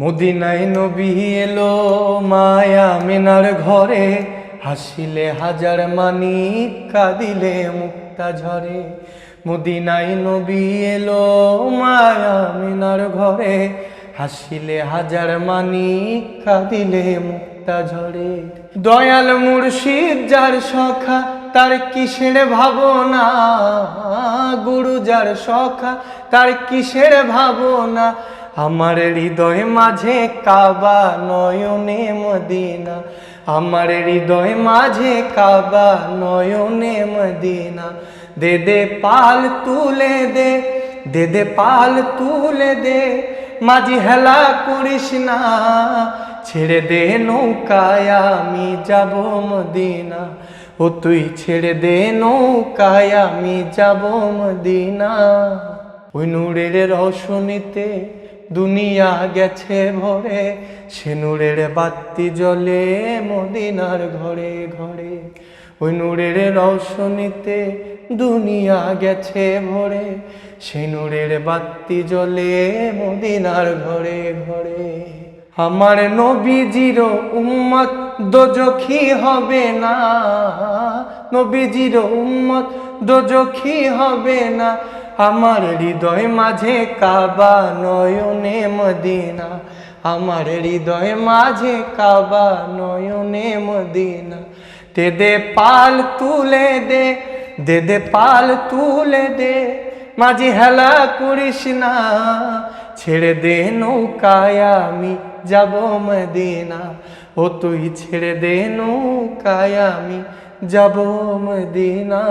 মদিনায় নবী এলো মায়া মিনার ঘরে, হাসিলে হাজার মানিক কাঁদিলে মুক্তা ঝরে। মদিনায় নবী এলো মায়া মিনার ঘরে, হাসিলে হাজার মানিক কাঁদিলে মুক্তা ঝরে। দয়াল মুর্শিদ যার সখা তার কিসের ভাবনা, গুরু যার সখা তার কিসের ভাবনা। আমার হৃদয় মাঝে কাবা নয়নে মদিনা, আমার হৃদয় মাঝে কাবা নয়নে মদিনা। দে দে পাল তুলে দে, দে দে পাল তুলে দে, মাঝি হেলা করিস না, ছেড়ে দে নৌকায় আমি যাব মদিনা। ও তুই ছেড়ে দে নৌকায় আমি যাব মদিনা। ওই নূরের রৌশনীতে দুনিয়া গেছে ভরে, সে নূরের বাতি জ্বলে মদিনার ঘরে ঘরে। ওই নূরের রৌশনীতে দুনিয়া গেছে ভরে, সে নূরের বাতি জ্বলে মদিনার ঘরে ঘরে। আমার নবীজির উম্মত দোজখী হবে না, নবীজির উম্মত দোজখী হবে না। আমার হৃদয় মাঝে কাবা নয়নে মদিনা, আমার হৃদয় মাঝে কাবা নয়নে মদিনা। দে দে পাল তুলে দে, দে দে পাল তুলে দে, মাঝি হেলা করিস না, ছেড়ে দে নৌকায় আমি যাব মদিনা। ও তুই ছেড়ে দে নৌকায় আমি যাব মদিনা।